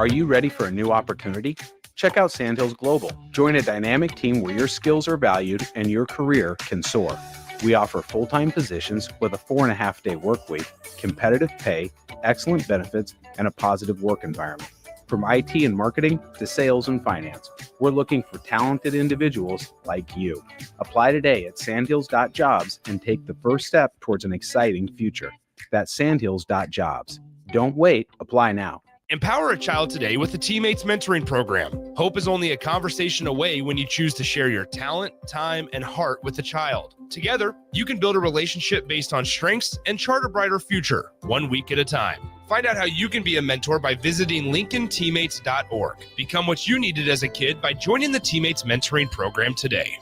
Are you ready for a new opportunity? Check out Sandhills Global. Join a dynamic team where your skills are valued and your career can soar. We offer full-time positions with a 4.5-day work week, competitive pay, excellent benefits, and a positive work environment. From IT and marketing to sales and finance, we're looking for talented individuals like you. Apply today at sandhills.jobs and take the first step towards an exciting future. That's sandhills.jobs. Don't wait. Apply now. Empower a child today with the Teammates Mentoring Program. Hope is only a conversation away when you choose to share your talent, time, and heart with the child. Together, you can build a relationship based on strengths and chart a brighter future, 1 week at a time. Find out how you can be a mentor by visiting LincolnTeammates.org. Become what you needed as a kid by joining the Teammates Mentoring Program today.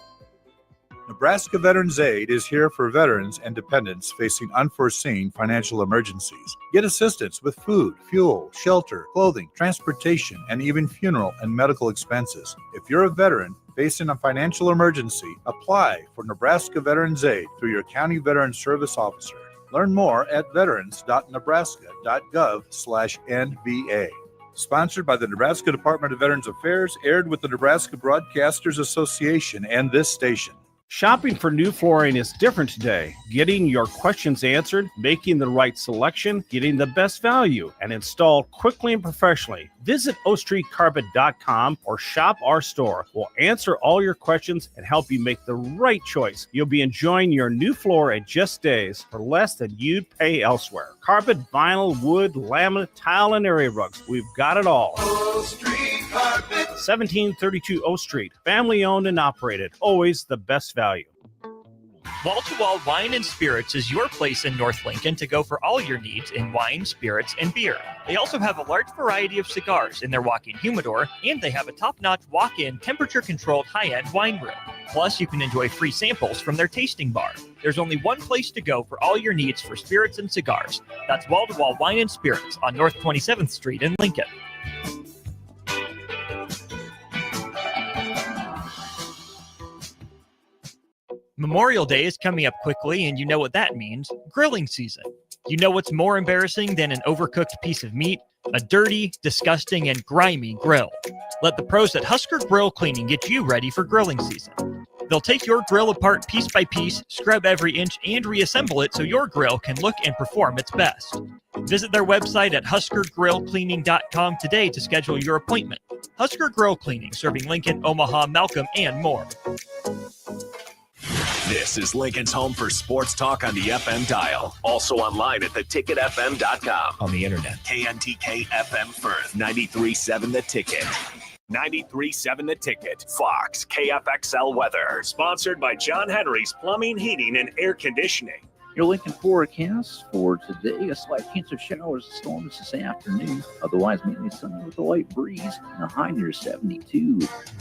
Nebraska Veterans Aid is here for veterans and dependents facing unforeseen financial emergencies. Get assistance with food, fuel, shelter, clothing, transportation, and even funeral and medical expenses. If you're a veteran facing a financial emergency, apply for Nebraska Veterans Aid through your county veteran service officer. Learn more at veterans.nebraska.gov/NVA. Sponsored by the Nebraska Department of Veterans Affairs, aired with the Nebraska Broadcasters Association and this station. Shopping for new flooring is different today. Getting your questions answered, making the right selection, getting the best value, and installed quickly and professionally. Visit ostreetcarpet.com or shop our store. We'll answer all your questions and help you make the right choice. You'll be enjoying your new floor in just days for less than you'd pay elsewhere. Carpet, vinyl, wood, laminate, tile, and area rugs. We've got it all. O Street Carpet. 1732 O Street. Family owned and operated. Always the best value. Wall to Wall Wine and Spirits is your place in North Lincoln to go for all your needs in wine, spirits, and beer. They also have a large variety of cigars in their walk-in humidor, and they have a top-notch walk-in temperature-controlled high-end wine room. Plus, you can enjoy free samples from their tasting bar. There's only one place to go for all your needs for spirits and cigars. That's Wall to Wall Wine and Spirits on North 27th Street in Lincoln. Memorial Day is coming up quickly, and you know what that means. Grilling season. You know what's more embarrassing than an overcooked piece of meat? A dirty, disgusting, and grimy grill. Let the pros at Husker Grill Cleaning get you ready for grilling season. They'll take your grill apart piece by piece, scrub every inch, and reassemble it so your grill can look and perform its best. Visit their website at huskergrillcleaning.com today to schedule your appointment. Husker Grill Cleaning, serving Lincoln, Omaha, Malcolm, and more. This is Lincoln's home for sports talk on the FM dial. Also online at theticketfm.com. On the internet. KNTK FM Firth, 93.7 The Ticket. 93.7 The Ticket. Fox, KFXL Weather. Sponsored by John Henry's Plumbing, Heating, and Air Conditioning. Your Lincoln forecast for today, a slight chance of showers and storms this afternoon. Otherwise, mainly sunny with a light breeze and a high near 72.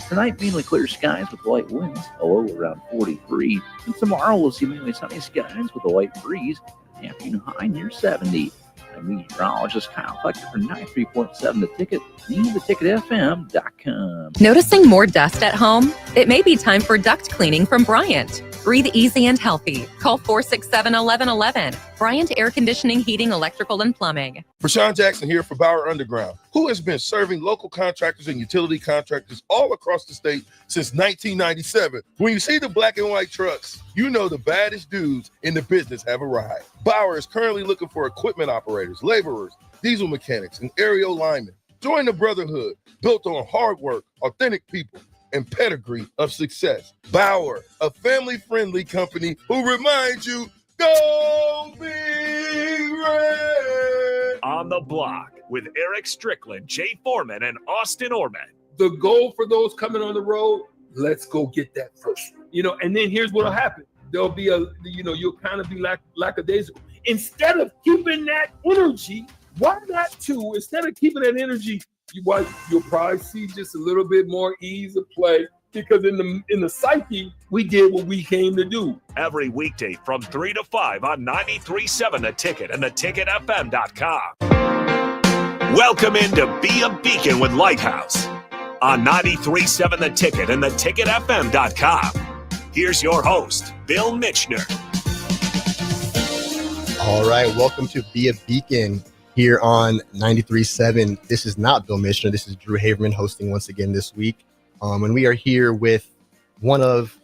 Tonight, mainly clear skies with light winds, a low around 43. And tomorrow, we'll see mainly sunny skies with a light breeze and an afternoon high near 70. I'm meteorologist Kyle Fletcher for 93.7 The Ticket and theticketfm.com. Noticing more dust at home? It may be time for duct cleaning from Bryant. Breathe easy and healthy. Call 467-1111. Bryant Air Conditioning, Heating, Electrical, and Plumbing. Rashawn Jackson here for Bauer Underground, who has been serving local contractors and utility contractors all across the state since 1997. When you see the black and white trucks, you know the baddest dudes in the business have arrived. Bauer is currently looking for equipment operators, laborers, diesel mechanics, and aerial linemen. Join the brotherhood built on hard work, authentic people, and pedigree of success. Bauer, a family-friendly company who reminds you, go Big Red! On the Block with Eric Strickland, Jay Foreman, and Austin Orman. The goal for those coming on the road, let's go get that first. And then here's what'll happen. There'll be you'll kind of be lackadaisical. Instead of keeping that energy, why not instead of keeping that energy, you'll probably see just a little bit more ease of play, because in the psyche, we did what we came to do. Every weekday from 3 to 5 on 93.7 The Ticket and theticketfm.com. Welcome in to Be a Beacon with Lighthouse on 93.7 The Ticket and theticketfm.com. Here's your host, Bill Mitchner. All right, welcome to Be a Beacon here on 93.7. This is not Bill Mishner. This is Drew Haverman hosting once again this week. And we are here with one of,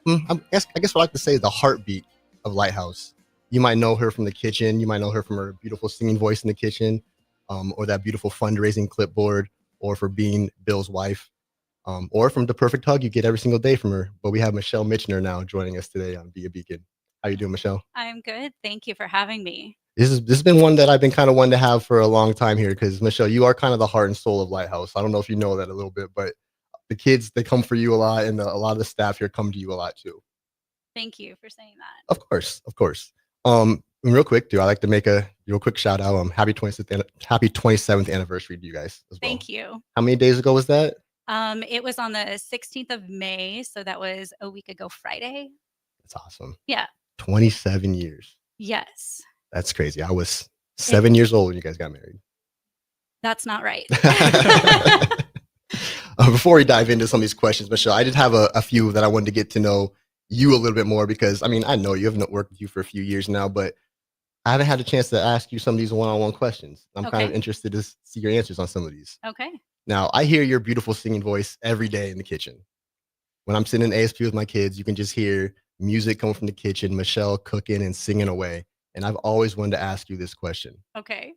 I guess what I like to say is the heartbeat of Lighthouse. You might know her from the kitchen. You might know her from her beautiful singing voice in the kitchen, or that beautiful fundraising clipboard, or for being Bill's wife, or from the perfect hug you get every single day from her. But we have Michelle Michener now joining us today on Be a Beacon. How you doing, Michelle? I'm good. Thank you for having me. This has been one that I've been kind of wanting to have for a long time here, because Michelle, you are kind of the heart and soul of Lighthouse. I don't know if you know that a little bit, but the kids, they come for you a lot, and a lot of the staff here come to you a lot too. Thank you for saying that. Of course. Real quick, I like to make a real quick shout out. Happy 27th anniversary to you guys as well. Thank you. How many days ago was that? It was on the 16th of May, so that was a week ago Friday. That's awesome. Yeah. 27 years. Yes. That's crazy. I was 7 years old when you guys got married. That's not right. Before we dive into some of these questions, Michelle, I did have a few that I wanted to get to know you a little bit more, because I mean, I know you, have worked with you for a few years now, but I haven't had a chance to ask you some of these one-on-one questions. I'm kind of interested to see your answers on some of these. Okay. Now, I hear your beautiful singing voice every day in the kitchen. When I'm sitting in ASP with my kids, you can just hear music coming from the kitchen, Michelle cooking and singing away. And I've always wanted to ask you this question. Okay.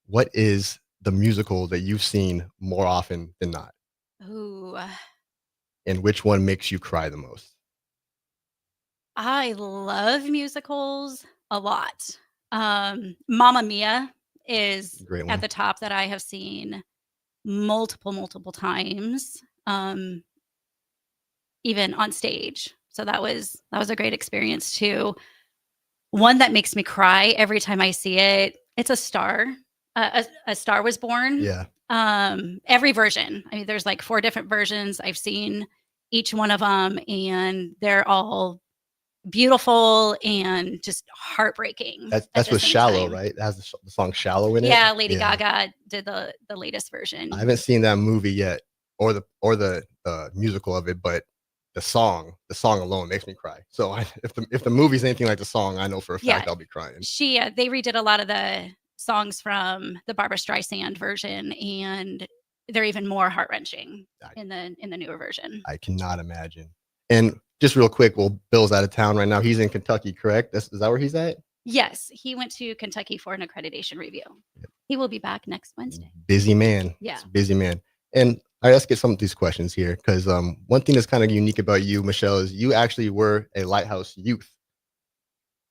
What is the musical that you've seen more often than not? Ooh. And which one makes you cry the most? I love musicals a lot. Mamma Mia is at the top that I have seen multiple times, even on stage. So that was a great experience too. One that makes me cry every time I see it, it's A Star. A Star Was Born. Yeah. Every version. I mean, there's like 4 different versions. I've seen each one of them, and they're all beautiful and just heartbreaking. That's with Shallow, right? It has the song Shallow in it. Yeah, Lady Gaga did the latest version. I haven't seen that movie yet, or the musical of it, but the song alone makes me cry. So if the movie's anything like the song, I know for a fact I'll be crying. They redid a lot of the songs from the Barbra Streisand version, and they're even more heart-wrenching in the newer version. I cannot imagine. And just real quick, well, Bill's out of town right now. He's in Kentucky, correct? Is that where he's at? Yes, he went to Kentucky for an accreditation review. Yep. He will be back next Wednesday. Busy man. Yeah. Busy man. And all right, let's get some of these questions here, because one thing that's kind of unique about you, Michelle, is you actually were a Lighthouse youth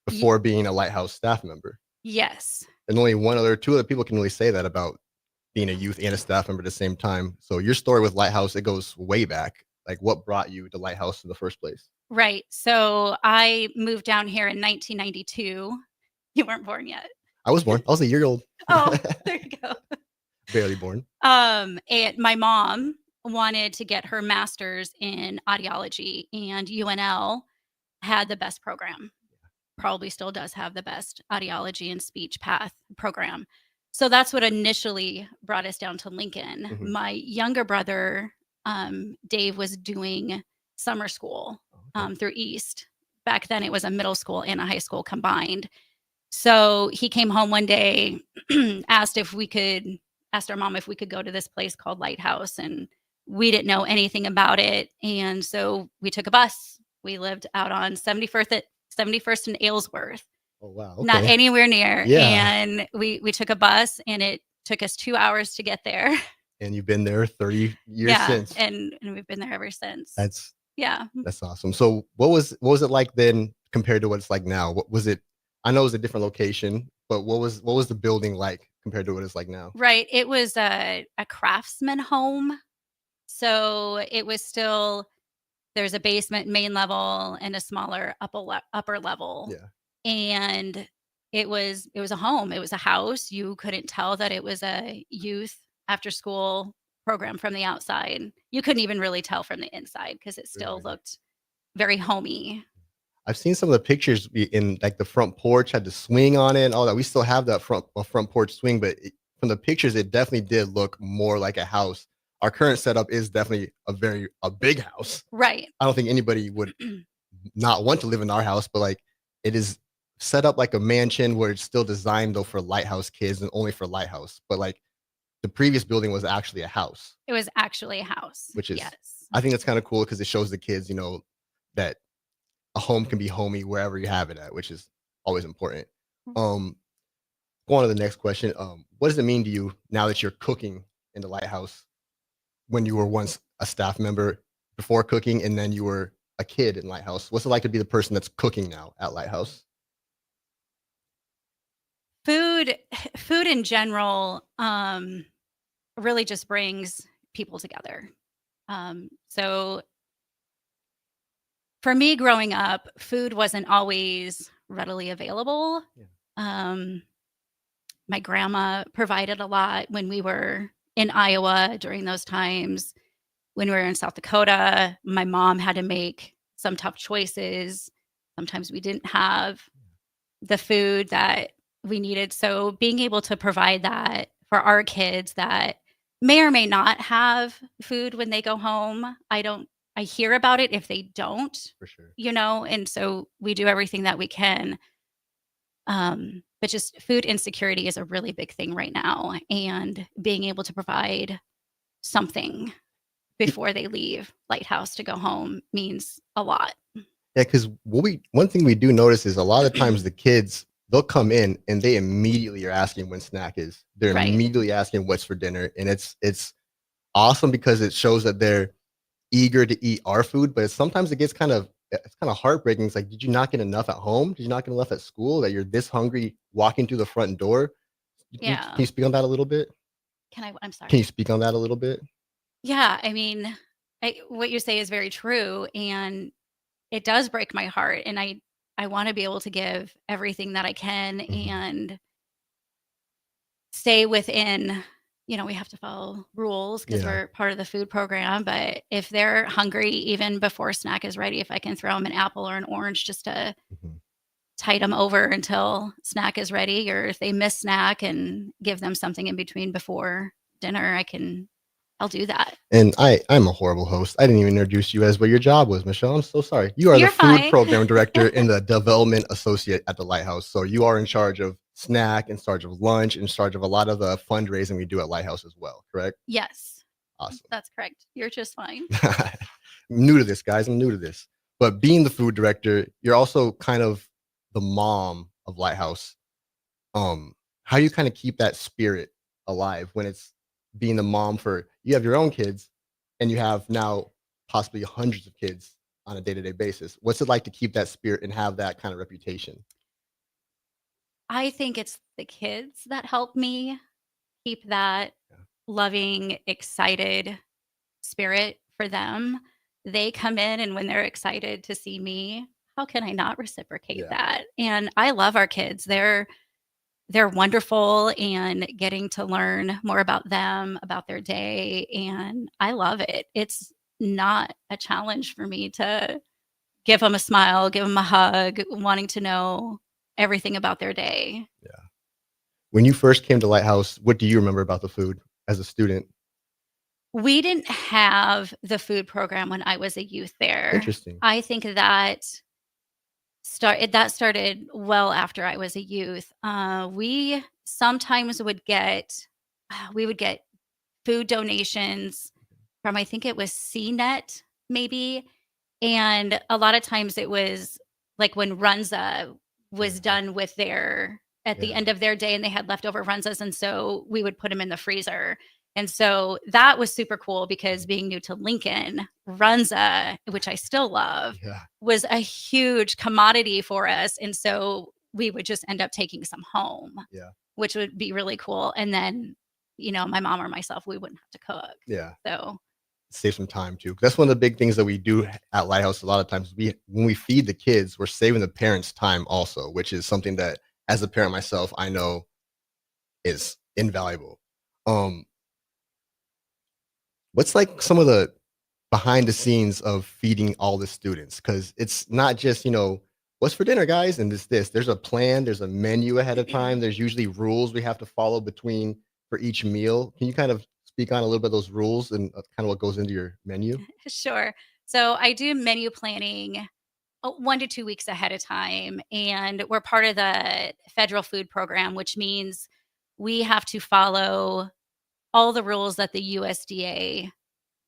before being a Lighthouse staff member. Yes. And only two other people can really say that about being a youth and a staff member at the same time. So your story with Lighthouse, it goes way back. Like, what brought you to Lighthouse in the first place? Right. So I moved down here in 1992. You weren't born yet. I was born. I was a year old. Oh, there you go. Barely born. And my mom wanted to get her master's in audiology, and UNL had the best program. Probably still does have the best audiology and speech path program. So that's what initially brought us down to Lincoln. Mm-hmm. My younger brother, Dave, was doing summer school through East. Back then it was a middle school and a high school combined. So he came home one day, asked our mom if we could go to this place called Lighthouse, and we didn't know anything about it. And so we took a bus. We lived out on 71st and Aylesworth. Oh, wow. Okay. Not anywhere near. Yeah. And we took a bus, and it took us 2 hours to get there. And you've been there 30 years since. And we've been there ever since. That's awesome. So what was it like then compared to what it's like now? What was it? I know it was a different location, but what was the building like compared to what it's like now? Right. It was a craftsman home. So it was still, there's a basement, main level, and a smaller upper level. Yeah. And it was a home. It was a house. You couldn't tell that it was a youth after school program from the outside. You couldn't even really tell from the inside because it still looked very homey. I've seen some of the pictures in like the front porch had the swing on it and all that. We still have that front porch swing, but from the pictures, it definitely did look more like a house. Our current setup is definitely a big house. Right. I don't think anybody would not want to live in our house, but like it is set up like a mansion where it's still designed though for Lighthouse kids and only for Lighthouse, but like the previous building was actually a house, It was actually a house. which is yes. I think that's kind of cool because it shows the kids, that a home can be homey wherever you have it at, which is always important. Um, Going on to the next question. What does it mean to you now that you're cooking in the Lighthouse when you were once a staff member before cooking and then you were a kid in Lighthouse? What's it like to be the person that's cooking now at Lighthouse? Food in general really just brings people together. So for me growing up, food wasn't always readily available. My grandma provided a lot when we were in Iowa during those times. When we were in South Dakota, my mom had to make some tough choices. Sometimes we didn't have the food that we needed. So being able to provide that for our kids that may or may not have food when they go home. I hear about it if they don't, For sure. and so we do everything that we can. But just food insecurity is a really big thing right now. And being able to provide something before they leave Lighthouse to go home means a lot. Yeah, because one thing we do notice is a lot of times the kids, they'll come in and they immediately are asking when snack is. They're Right. immediately asking what's for dinner. And it's awesome because it shows that they're eager to eat our food, but sometimes it's kind of heartbreaking. It's like, did you not get enough at home? Did you not get enough at school that you're this hungry walking through the front door? Yeah. Can you speak on that a little bit? I'm sorry. Can you speak on that a little bit? Yeah, I mean, what you say is very true, and it does break my heart. And I want to be able to give everything that I can and stay within. We have to follow rules because Yeah. we're part of the food program. But if they're hungry, even before snack is ready, if I can throw them an apple or an orange just to tide them over until snack is ready, or if they miss snack and give them something in between before dinner, I'll do that. And I'm a horrible host. I didn't even introduce you as what your job was, Michelle. I'm so sorry. You are You're the food fine. program director and the development associate at the Lighthouse. So you are in charge of snack, in charge of lunch, in charge of a lot of the fundraising we do at Lighthouse as well, correct? Yes. Awesome. That's correct. You're just fine. I'm new to this, guys. I'm new to this. But being the food director, you're also kind of the mom of Lighthouse. How do you kind of keep that spirit alive when it's being the mom for, you have your own kids and you have now possibly hundreds of kids on a day-to-day basis? What's it like to keep that spirit and have that kind of reputation? I think it's the kids that help me keep that loving, excited spirit for them. They come in, and when they're excited to see me, how can I not reciprocate that? And I love our kids. They're wonderful, and getting to learn more about them, about their day, and I love it. It's not a challenge for me to give them a smile, give them a hug, wanting to know everything about their day. When you first came to Lighthouse, what do you remember about the food as a student? We didn't have the food program when I was a youth there. Interesting. I think that started well after I was a youth. We sometimes would get food donations from, I think it was CNET maybe, and a lot of times it was like when Runza was done with at the end of their day, and they had leftover Runzas, and so we would put them in the freezer. And so that was super cool because being new to Lincoln, Runza, which I still love, was a huge commodity for us. And so we would just end up taking some home, which would be really cool. And then, my mom or myself, we wouldn't have to cook. Yeah. So Save some time too. That's one of the big things that we do at Lighthouse. A lot of times when we feed the kids, we're saving the parents time also, which is something that as a parent myself, I know is invaluable. What's like some of the behind the scenes of feeding all the students? Because it's not just, what's for dinner, guys, and this. There's a plan, there's a menu ahead of time. There's usually rules we have to follow for each meal. Can you kind of speak on a little bit of those rules and kind of what goes into your menu? Sure. So I do menu planning 1 to 2 weeks ahead of time. And we're part of the federal food program, which means we have to follow all the rules that the USDA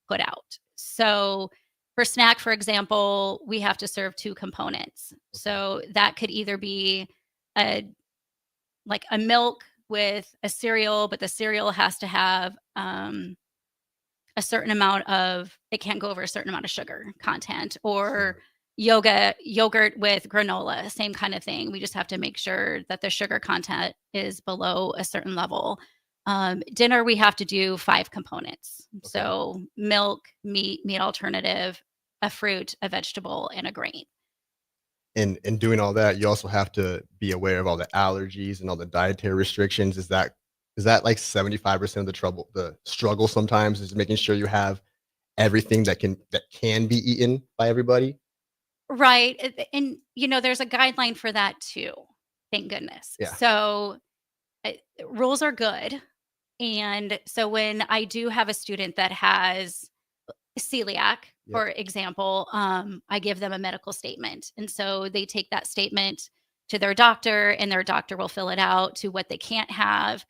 put out. So for snack, for example, we have to serve 2 components. So that could either be a milk with a cereal, but the cereal has to have a certain amount of, it can't go over a certain amount of sugar content, or yogurt with granola, same kind of thing. We just have to make sure that the sugar content is below a certain level. Dinner, we have to do 5 components. So milk, meat alternative, a fruit, a vegetable, and a grain. And doing all that, you also have to be aware of all the allergies and all the dietary restrictions. Is that like 75% of the struggle sometimes, is making sure you have everything that can be eaten by everybody? Right. And there's a guideline for that too. Thank goodness. Yeah. So rules are good. And so when I do have a student that has celiac, for example, I give them a medical statement. And so they take that statement to their doctor, and their doctor will fill it out to what they can't have,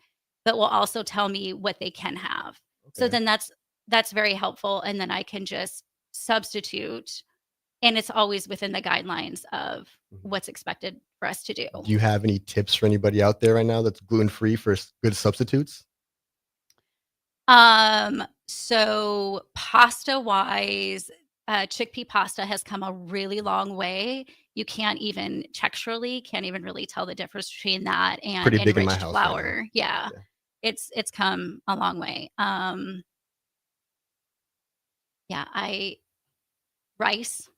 but will also tell me what they can have. So then that's very helpful. And then I can just substitute, and it's always within the guidelines of what's expected for us to do. Do you have any tips for anybody out there right now that's gluten-free for good substitutes? So pasta wise, chickpea pasta has come a really long way. You can't even really tell the difference between that and Pretty big in my enriched house flour. right now. Yeah. It's come a long way. Rice.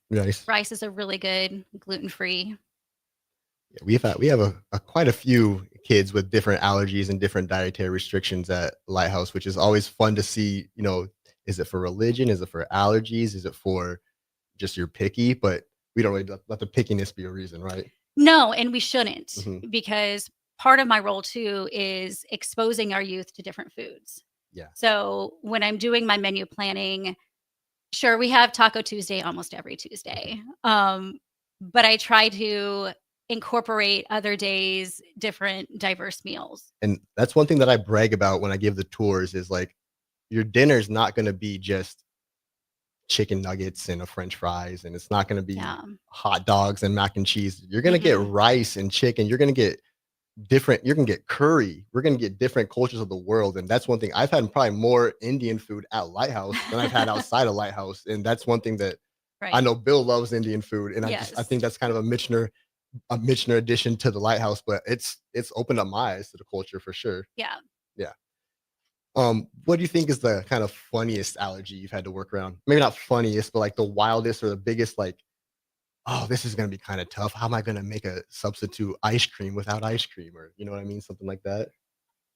Rice is a really good gluten-free. Yeah, we have quite a few kids with different allergies and different dietary restrictions at Lighthouse, which is always fun to see. Is it for religion? Is it for allergies? Is it for just you're picky? But we don't really let the pickiness be a reason, right? No, and we shouldn't, Mhm. because part of my role too is exposing our youth to different foods. Yeah. So when I'm doing my menu planning, sure, we have Taco Tuesday almost every Tuesday. But I try to incorporate other days, different diverse meals. And that's one thing that I brag about when I give the tours is like, your dinner's not going to be just chicken nuggets and a French fries, and it's not going to be hot dogs and mac and cheese. You're going to get rice and chicken. You're going to get you're going to get curry. We're going to get different cultures of the world. And that's one thing. I've had probably more Indian food at Lighthouse than I've had outside of Lighthouse. And that's one thing that I know Bill loves Indian food. And I think that's kind of a Michener addition to the Lighthouse, but it's opened up my eyes to the culture for sure. Yeah. Yeah. What do you think is the kind of funniest allergy you've had to work around? Maybe not funniest, but like the wildest or the biggest, like, oh, this is going to be kind of tough. How am I going to make a substitute ice cream without ice cream? Or, you know what I mean? Something like that.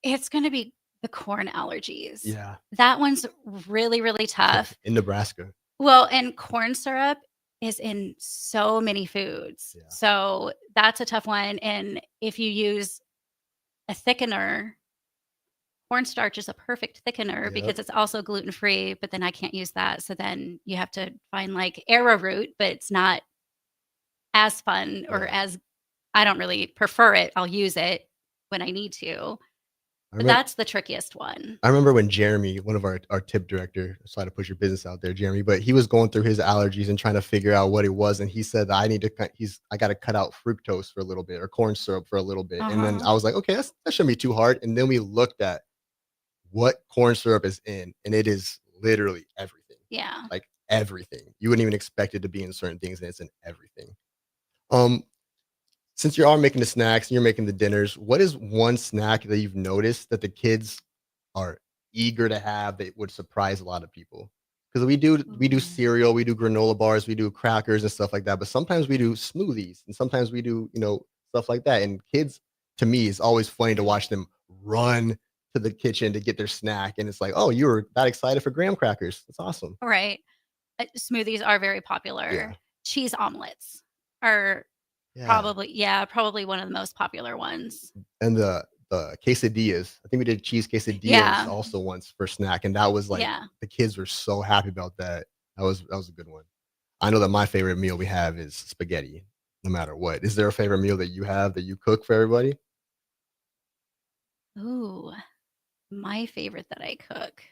It's going to be the corn allergies. Yeah. That one's really, really tough. In Nebraska. Well, and corn syrup is in so many foods. Yeah. So that's a tough one. And if you use a thickener, cornstarch is a perfect thickener because it's also gluten-free, but then I can't use that. So then you have to find like arrowroot, but it's not as fun or as, I don't really prefer it. I'll use it when I need to. But that's the trickiest one. I remember when Jeremy, one of our tip director, sorry to push your business out there, Jeremy, but he was going through his allergies and trying to figure out what it was. And he said that I got to cut out fructose for a little bit or corn syrup for a little bit. And then I was like, okay, that shouldn't be too hard. And then we looked at what corn syrup is in, and it is literally everything. Yeah. Like everything. You wouldn't even expect it to be in certain things, and it's in everything. Since you are making the snacks and you're making the dinners, what is one snack that you've noticed that the kids are eager to have that would surprise a lot of people? Because we do cereal, we do granola bars, we do crackers and stuff like that. But sometimes we do smoothies, and sometimes we do, stuff like that. And kids, to me, it's always funny to watch them run to the kitchen to get their snack. And it's like, oh, you were that excited for graham crackers. That's awesome. Right. Smoothies are very popular. Yeah. Cheese omelets are probably one of the most popular ones. And the quesadillas. I think we did cheese quesadillas also once for snack. And that was like, the kids were so happy about that. That was a good one. I know that my favorite meal we have is spaghetti, no matter what. Is there a favorite meal that you have that you cook for everybody? Ooh, my favorite that I cook.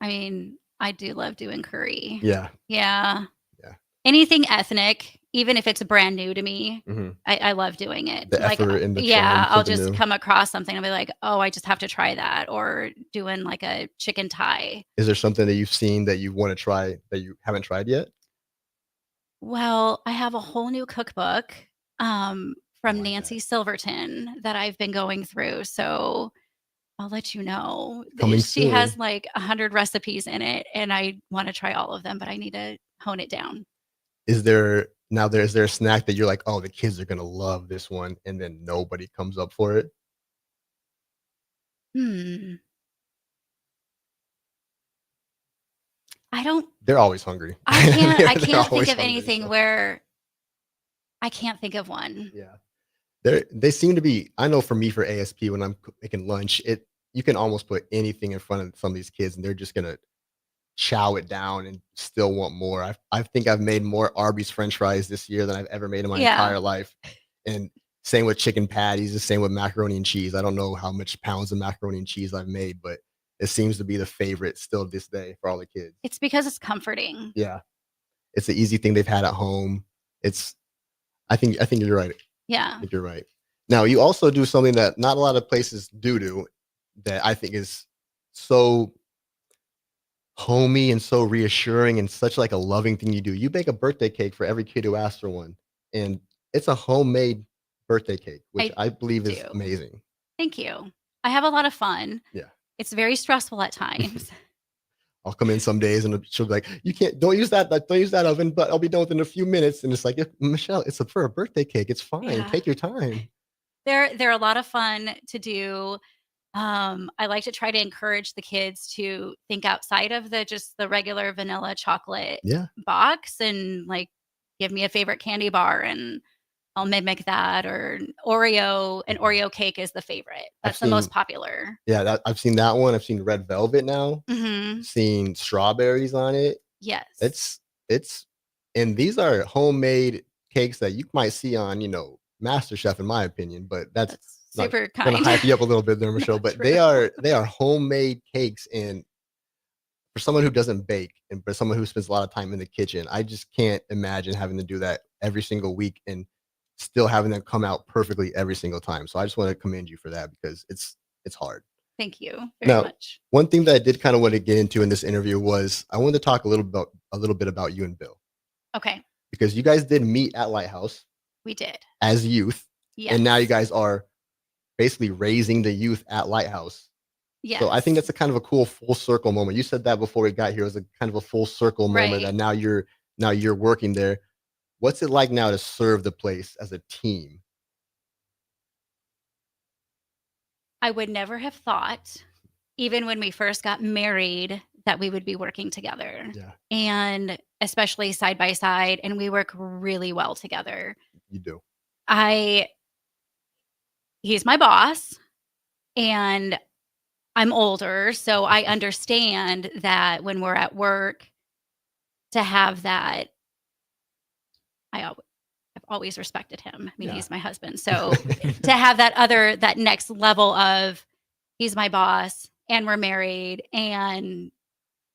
I mean, I do love doing curry. Yeah. Yeah. Yeah. Anything ethnic, even if it's brand new to me, Mhm. I love doing it. The Like, effort and the yeah, trying I'll something just new. come across something and be like, oh, I just have to try that. Or doing like a chicken thigh. Is there something that you've seen that you wanna try that you haven't tried yet? Well, I have a whole new cookbook from like Nancy Silverton that I've been going through. So I'll let you know. Coming She has soon. like 100 recipes in it, and I want to try all of them, but I need to hone it down. Is there is there a snack that you're like, "Oh, the kids are gonna love this one," and then nobody comes up for it? Hmm. I don't. They're always hungry. I can't. I They're can't think always of hungry, anything so where I can't think of one. yeah. They seem to be I know for me, for ASP, when I'm making lunch, you can almost put anything in front of some of these kids, and they're just gonna chow it down and still want more. I think I've made more Arby's french fries this year than I've ever made in my Yeah. entire life, and same with chicken patties, the same with macaroni and cheese. I don't know how much pounds of macaroni and cheese I've made, but it seems to be the favorite still this day for all the kids. It's because it's comforting. Yeah. It's the easy thing they've had at home. It's I think you're right. Yeah. I think you're right. Now, you also do something that not a lot of places do that I think is so homey and so reassuring and such like a loving thing you do. You bake a birthday cake for every kid who asks for one, and it's a homemade birthday cake, which I believe is do. amazing. Thank you. I have a lot of fun. Yeah. It's very stressful at times. I'll come in some days and she'll be like, "You can't, don't use that oven, but I'll be done within a few minutes." And it's like, Michelle, it's for a birthday cake. It's fine. Yeah. Take your time. They're a lot of fun to do. I like to try to encourage the kids to think outside of just the regular vanilla chocolate Yeah. box and like give me a favorite candy bar and I'll mimic that, or an Oreo cake is the favorite. That's the most popular. Yeah, I've seen that one. I've seen red velvet now. Hmm. Seen strawberries on it. Yes. It's and these are homemade cakes that you might see on, MasterChef, in my opinion, but that's not super gonna kind. hype you up a little bit there, Michelle. But they are homemade cakes, and for someone who doesn't bake and for someone who spends a lot of time in the kitchen, I just can't imagine having to do that every single week and still having them come out perfectly every single time. So I just want to commend you for that because it's hard. Thank you very much. One thing that I did kind of want to get into in this interview was I wanted to talk a little bit about you and Bill, Okay. because you guys did meet at Lighthouse We did. as youth, Yes. and now you guys are basically raising the youth at Lighthouse. Yes. So I think that's a kind of a cool full circle moment. You said that before we got here. It was a kind of a full circle moment, Right. and now you're working there. What's it like now to serve the place as a team? I would never have thought, even when we first got married, that we would be working together. Yeah. And especially side by side, and we work really well together. You do. He's my boss, and I'm older, so I understand that when we're at work, to have that, I've always respected him. I mean, Yeah. he's my husband. So to have that next level of he's my boss and we're married and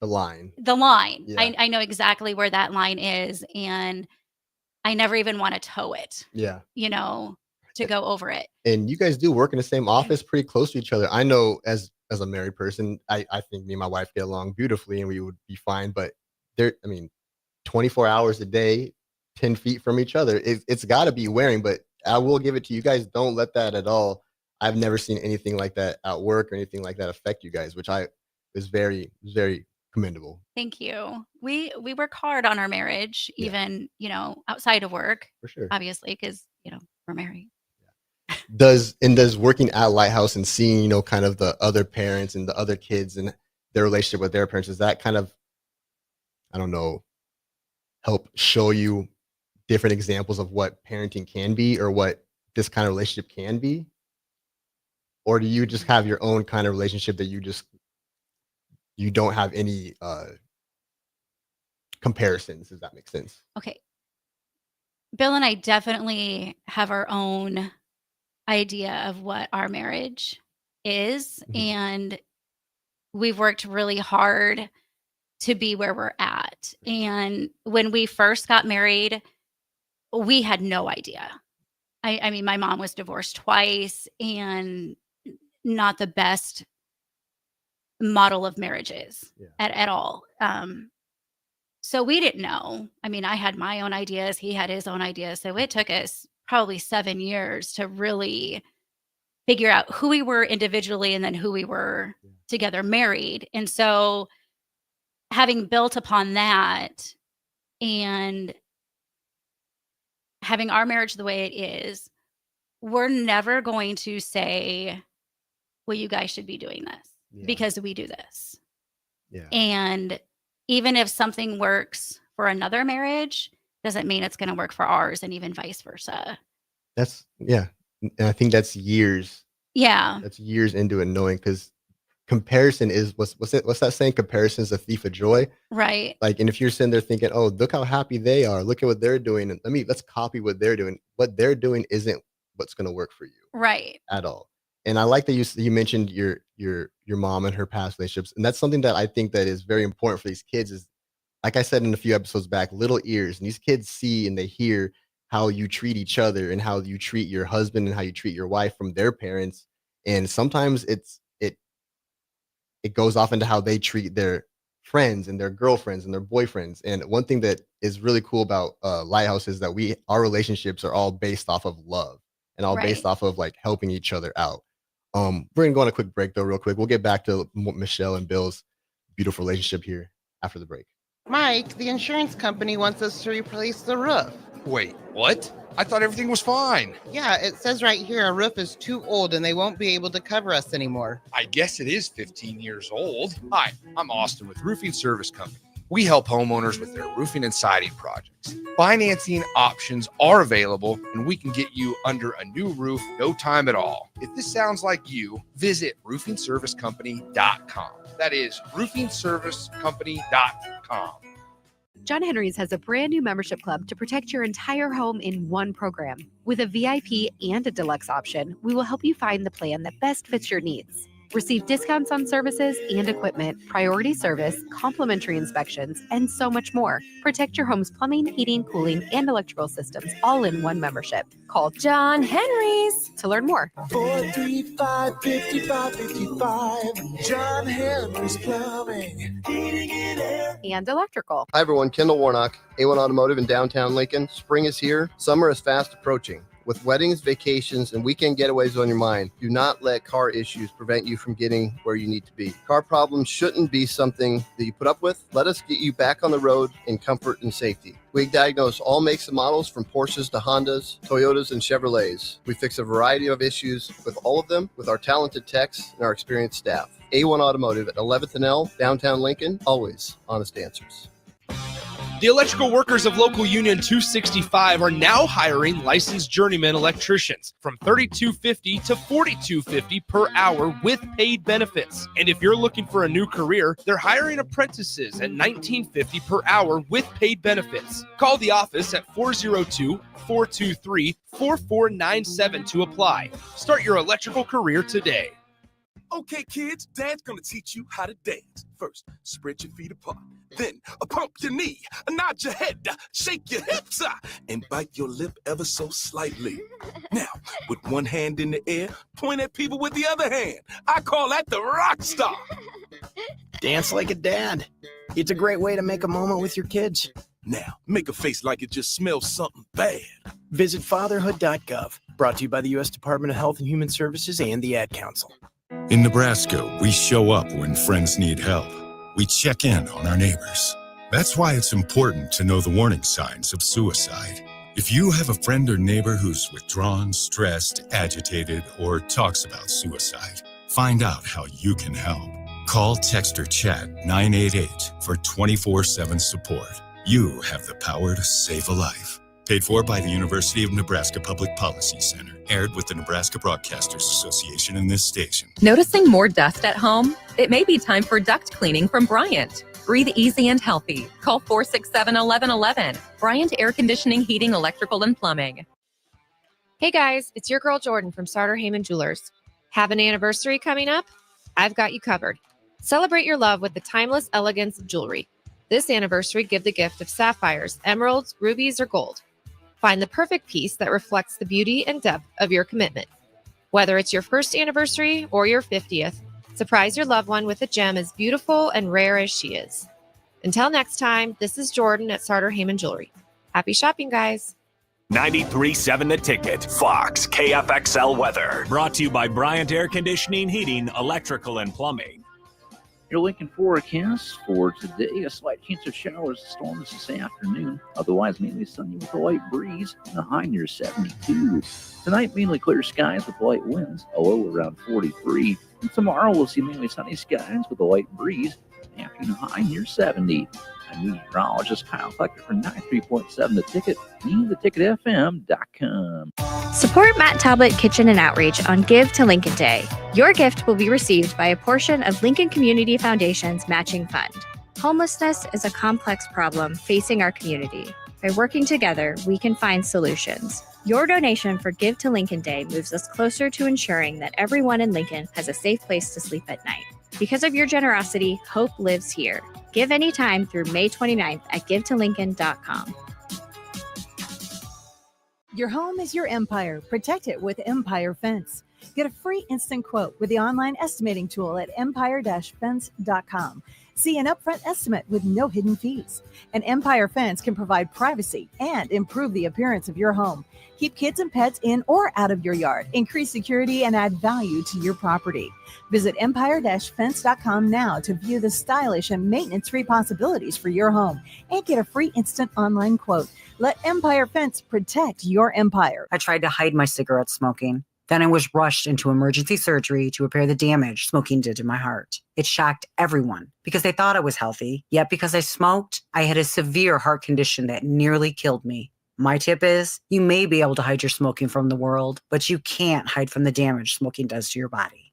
The line. Yeah. Yeah. I know exactly where that line is, and I never even want to tow it, Yeah. to go over it. And you guys do work in the same office, pretty close to each other. I know as a married person, I think me and my wife get along beautifully and we would be fine. But 24 hours a day, 10 feet from each other, it's got to be wearing. But I will give it to you guys. Don't let that at all. I've never seen anything like that at work or anything like that affect you guys, which is very, very commendable. Thank you. We work hard on our marriage, Yeah. even, outside of work, For sure. obviously, because, we're married. Does working at Lighthouse and seeing, kind of the other parents and the other kids and their relationship with their parents, does that kind of, I don't know, help show you different examples of what parenting can be or what this kind of relationship can be? Or do you just have your own kind of relationship that you don't have any comparisons, if that makes sense. Okay. Bill and I definitely have our own idea of what our marriage is. And we've worked really hard to be where we're at. And when we first got married, we had no idea. I mean, my mom was divorced twice and not the best model of marriages at all. So we didn't know. I mean, I had my own ideas. He had his own ideas. So it took us probably 7 years to really figure out who we were individually and then who we were together married. And so having built upon that and having our marriage the way it is, we're never going to say, well, you guys should be doing this because we do this. Yeah. And even if something works for another marriage, doesn't mean it's going to work for ours, and even vice versa. And I think that's years. Yeah. That's years into it, knowing, because comparison is what's that saying? Comparison is a thief of joy. Right. Like, and if you're sitting there thinking, oh, look how happy they are, look at what they're doing, and let's copy what they're doing. What they're doing isn't what's going to work for you. Right. At all. And I like that you mentioned your mom and her past relationships, and that's something that I think that is very important for these kids. Is, like I said in a few episodes back, little ears, and these kids see and they hear how you treat each other and how you treat your husband and how you treat your wife from their parents, and sometimes it goes off into how they treat their friends and their girlfriends and their boyfriends. And one thing that is really cool about Lighthouse is that our relationships are all based off of love and all based off of like helping each other out. We're gonna go on a quick break though, real quick. We'll get back to Michelle and Bill's beautiful relationship here after the break. Mike, the insurance company wants us to replace the roof. Wait, what? I thought everything was fine. Yeah, it says right here our roof is too old and they won't be able to cover us anymore. I guess it is 15 years old. Hi, I'm Austin with Roofing Service Company. We help homeowners with their roofing and siding projects. Financing options are available, and we can get you under a new roof no time at all. If this sounds like you, visit roofingservicecompany.com. That is roofingservicecompany.com. John Henry's has a brand new membership club to protect your entire home in one program. With a VIP and a deluxe option, we will help you find the plan that best fits your needs. Receive discounts on services and equipment, priority service, complimentary inspections, and so much more. Protect your home's plumbing, heating, cooling, and electrical systems all in one membership. Call John Henry's to learn more. 435-5555. John Henry's Plumbing, Heating and Air. And electrical. Hi everyone, Kendall Warnock, A1 Automotive in downtown Lincoln. Spring is here. Summer is fast approaching. With weddings, vacations, and weekend getaways on your mind, do not let car issues prevent you from getting where you need to be. Car problems shouldn't be something that you put up with. Let us get you back on the road in comfort and safety. We diagnose all makes and models from Porsches to Hondas, Toyotas, and Chevrolets. We fix a variety of issues with all of them with our talented techs and our experienced staff. A1 Automotive at 11th and L, downtown Lincoln, always honest answers. The electrical workers of Local Union 265 are now hiring licensed journeyman electricians from $32.50 to $42.50 per hour with paid benefits. And if you're looking for a new career, they're hiring apprentices at $19.50 per hour with paid benefits. Call the office at 402-423-4497 to apply. Start your electrical career today. Okay, kids, Dad's gonna teach you how to dance. First, spread your feet apart. Then, pump your knee, nod your head, shake your hips, and bite your lip ever so slightly. Now, with one hand in the air, point at people with the other hand. I call that the rock star. Dance like a dad. It's a great way to make a moment with your kids. Now, make a face like it just smells something bad. Visit fatherhood.gov. Brought to you by the U.S. Department of Health and Human Services and the Ad Council. In Nebraska, we show up when friends need help. We check in on our neighbors. That's why it's important to know the warning signs of suicide. If you have a friend or neighbor who's withdrawn, stressed, agitated, or talks about suicide, find out how you can help. Call, text, or chat 988 for 24/7 support. You have the power to save a life. Paid for by the University of Nebraska Public Policy Center. Aired with the Nebraska Broadcasters Association and this station. Noticing more dust at home? It may be time for duct cleaning from Bryant. Breathe easy and healthy. Call 467-1111. Bryant Air Conditioning, Heating, Electrical, and Plumbing. Hey guys, it's your girl Jordan from Sartor Heyman Jewelers. Have an anniversary coming up? I've got you covered. Celebrate your love with the timeless elegance of jewelry. This anniversary, give the gift of sapphires, emeralds, rubies, or gold. Find the perfect piece that reflects the beauty and depth of your commitment. Whether it's your first anniversary or your 50th, surprise your loved one with a gem as beautiful and rare as she is. Until next time, this is Jordan at Sartor Heyman Jewelry. Happy shopping, guys. 93.7 The Ticket, Fox, KFXL weather. Brought to you by Bryant Air Conditioning, Heating, Electrical, and Plumbing. Your Lincoln forecast for today: a slight chance of showers and storms this afternoon. Otherwise, mainly sunny with a light breeze and a high near 72. Tonight, mainly clear skies with light winds, a low around 43. And tomorrow, we'll see mainly sunny skies with a light breeze, afternoon high near 70. I'm meteorologist Kyle Flecker for 93.7 The Ticket and theticketfm.com. Support Matt Talbot Kitchen and Outreach on Give to Lincoln Day. Your gift will be received by a portion of Lincoln Community Foundation's matching fund. Homelessness is a complex problem facing our community. By working together, we can find solutions. Your donation for Give to Lincoln Day moves us closer to ensuring that everyone in Lincoln has a safe place to sleep at night. Because of your generosity, hope lives here. Give anytime through May 29th at givetolincoln.com. Your home is your empire. Protect it with Empire Fence. Get a free instant quote with the online estimating tool at empire-fence.com. See an upfront estimate with no hidden fees. An Empire Fence can provide privacy and improve the appearance of your home. Keep kids and pets in or out of your yard. Increase security and add value to your property. Visit empire-fence.com now to view the stylish and maintenance-free possibilities for your home and get a free instant online quote. Let Empire Fence protect your empire. I tried to hide my cigarette smoking. Then I was rushed into emergency surgery to repair the damage smoking did to my heart. It shocked everyone because they thought I was healthy. Yet because I smoked, I had a severe heart condition that nearly killed me. My tip is, you may be able to hide your smoking from the world, but you can't hide from the damage smoking does to your body.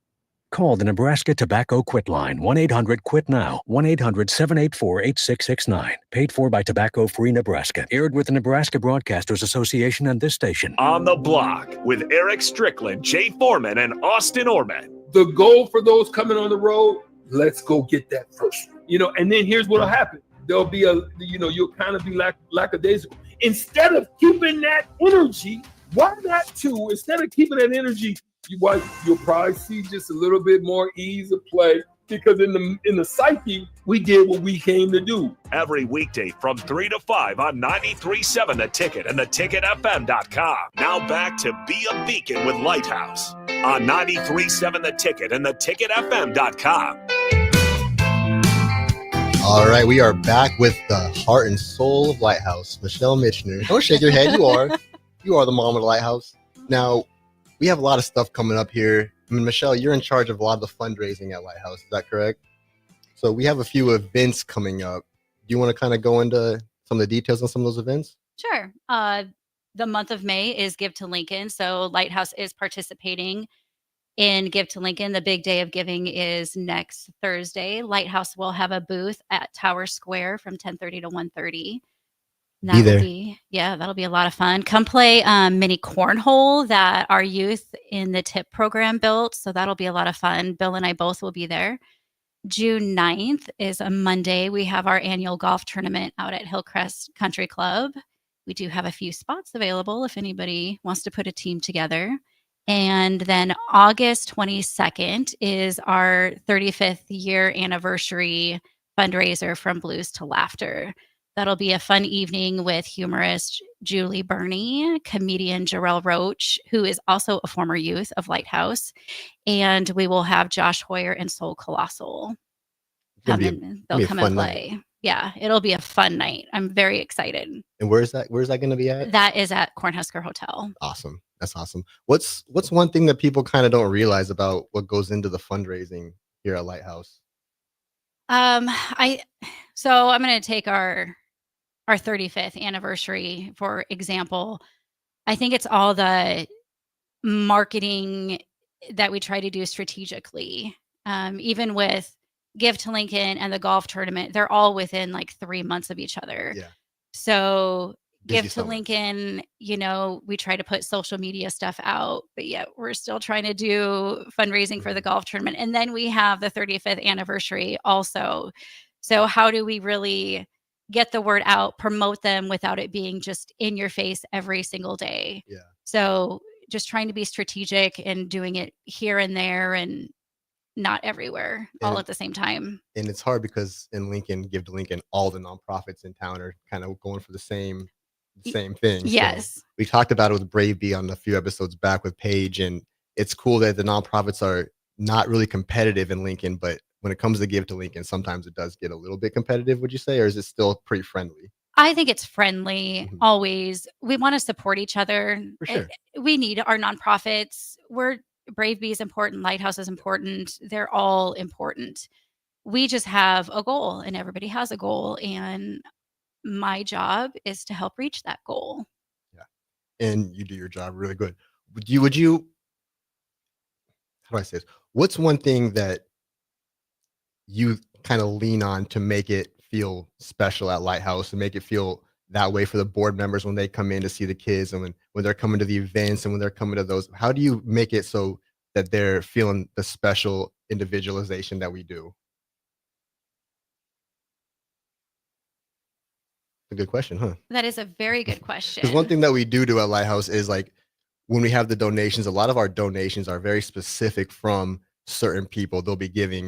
Call the Nebraska Tobacco Quit Line, 1-800-QUIT-NOW, 1-800-784-8669. Paid for by Tobacco Free Nebraska. Aired with the Nebraska Broadcasters Association and this station. On the Block with Eric Strickland, Jay Foreman, and Austin Orman. The goal for those coming on the road, let's go get that first. And then here's what'll happen. There'll be you'll kind of be lackadaisical. Instead of keeping that energy, why not too? Instead of keeping that energy, you'll probably see just a little bit more ease of play, because in the psyche, we did what we came to do. Every weekday from 3 to 5 on 93.7 The Ticket and theticketfm.com. Now back to Be a Beacon with Lighthouse on 93.7 The Ticket and theticketfm.com. All right, we are back with the heart and soul of Lighthouse, Michelle Michener. Don't shake your head. You are the mom of the Lighthouse. Now, we have a lot of stuff coming up here. I mean, Michelle, you're in charge of a lot of the fundraising at Lighthouse. Is that correct? So we have a few events coming up. Do you want to kind of go into some of the details on some of those events? Sure. The month of May is Give to Lincoln. So Lighthouse is participating in Give to Lincoln. The big day of giving is next Thursday. Lighthouse will have a booth at Tower Square from 10:30 to 1:30. That'll be a lot of fun. Come play mini cornhole that our youth in the TIP program built. So that'll be a lot of fun. Bill and I both will be there. June 9th is a Monday. We have our annual golf tournament out at Hillcrest Country Club. We do have a few spots available if anybody wants to put a team together. And then August 22nd is our 35th year anniversary fundraiser From Blues to Laughter. That'll be a fun evening with humorist Julie Burney, comedian Jarrell Roach, who is also a former youth of Lighthouse. And we will have Josh Hoyer and Soul Colossal. They'll come and play. Night. Yeah, it'll be a fun night. I'm very excited. And where's that going to be at? That is at Cornhusker Hotel. Awesome. That's awesome. What's one thing that people kind of don't realize about what goes into the fundraising here at Lighthouse? So I'm going to take our our 35th anniversary, for example, I think it's all the marketing that we try to do strategically. Even with Give to Lincoln and the golf tournament, they're all within like 3 months of each other. Yeah. So Busy Give to summer. Lincoln, we try to put social media stuff out, but yet we're still trying to do fundraising for the golf tournament. And then we have the 35th anniversary also. So how do we really get the word out, promote them without it being just in your face every single day? Yeah. So just trying to be strategic and doing it here and there and not everywhere all And- at the same time. And it's hard because in Lincoln, Give to Lincoln, all the nonprofits in town are kind of going for the same thing. Yes. So we talked about it with Brave Bee on a few episodes back with Paige, and it's cool that the nonprofits are not really competitive in Lincoln, but when it comes to Give to Lincoln, sometimes it does get a little bit competitive, would you say, or is it still pretty friendly? I think it's friendly always. We want to support each other. For sure. We need our nonprofits. Brave Bee is important. Lighthouse is important. They're all important. We just have a goal and everybody has a goal. And my job is to help reach that goal. And you do your job really good. Would you, how do I say this? What's one thing that you kind of lean on to make it feel special at Lighthouse and make it feel that way for the board members when they come in to see the kids and when they're coming to the events and when they're coming to those? How do you make it so that they're feeling the special individualization that we do? A good question, huh? That is a very good question. Because one thing that we do at Lighthouse is like when we have the donations, a lot of our donations are very specific from certain people. They'll be giving,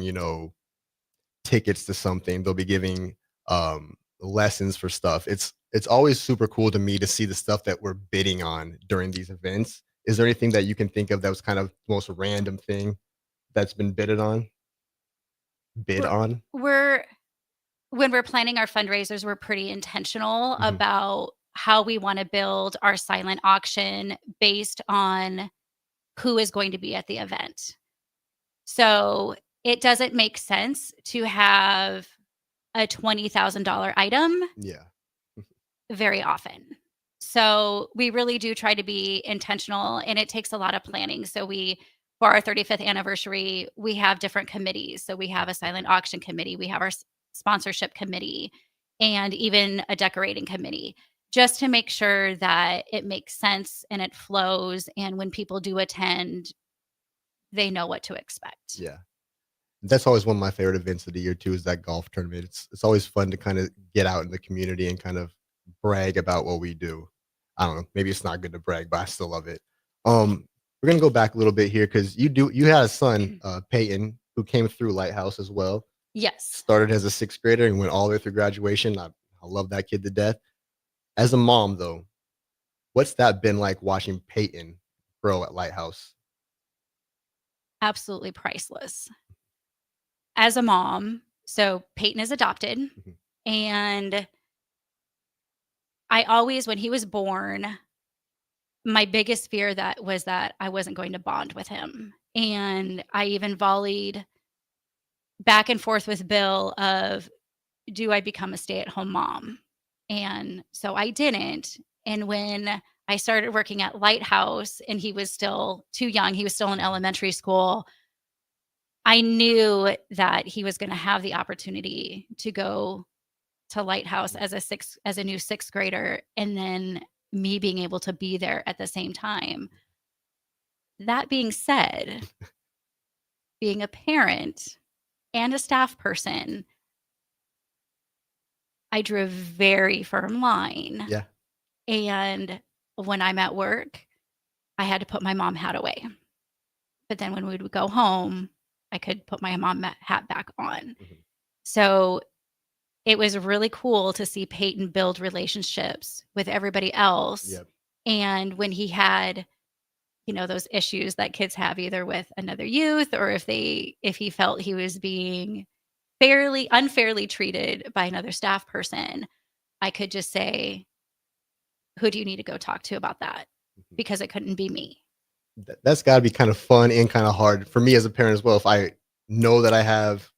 tickets to something. They'll be giving lessons for stuff. It's always super cool to me to see the stuff that we're bidding on during these events. Is there anything that you can think of that was kind of the most random thing that's been bid on? When we're planning our fundraisers, we're pretty intentional about how we want to build our silent auction based on who is going to be at the event. So it doesn't make sense to have a $20,000 item very often. So we really do try to be intentional, and it takes a lot of planning. So for our 35th anniversary, we have different committees. So we have a silent auction committee, we have our sponsorship committee, and even a decorating committee, just to make sure that it makes sense and it flows. And when people do attend, they know what to expect. Yeah. That's always one of my favorite events of the year too, is that golf tournament. It's always fun to kind of get out in the community and kind of brag about what we do. I don't know, maybe it's not good to brag, but I still love it. We're gonna go back a little bit here because you had a son, Peyton, who came through Lighthouse as well. Yes. Started as a 6th grader and went all the way through graduation. I love that kid to death. As a mom, though, what's that been like watching Peyton grow at Lighthouse? Absolutely priceless. As a mom, so Peyton is adopted, and I always, when he was born, my biggest fear was that I wasn't going to bond with him. And I even volleyed back and forth with Bill of, do I become a stay-at-home mom? And so I didn't. And when I started working at Lighthouse and he was still too young, he was still in elementary school, I knew that he was going to have the opportunity to go to Lighthouse as a new 6th grader, and then me being able to be there at the same time. That being said, being a parent and a staff person, I drew a very firm line. Yeah. And when I'm at work, I had to put my mom hat away. But then when we would go home, I could put my mom hat back on. So it was really cool to see Peyton build relationships with everybody else. Yep. And when he had, those issues that kids have either with another youth, or if he felt he was being unfairly treated by another staff person, I could just say, who do you need to go talk to about that? Because it couldn't be me. That's got to be kind of fun and kind of hard for me as a parent as well. If I know that I have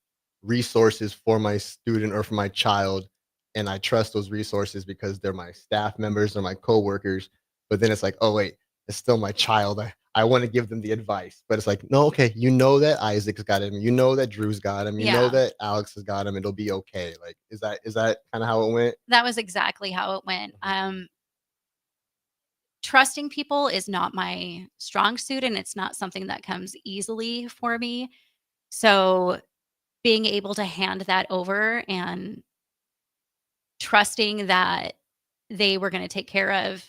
resources for my student or for my child, and I trust those resources because they're my staff members, they're my coworkers. But then it's like, oh wait, it's still my child. I want to give them the advice, but it's like, no, okay, you know that Isaac's got him, you know that Drew's got him, you know Yeah. that Alex has got him. It'll be okay. Like, is that kind of how it went? That was exactly how it went. Trusting people is not my strong suit, and it's not something that comes easily for me. So being able to hand that over and trusting that they were going to take care of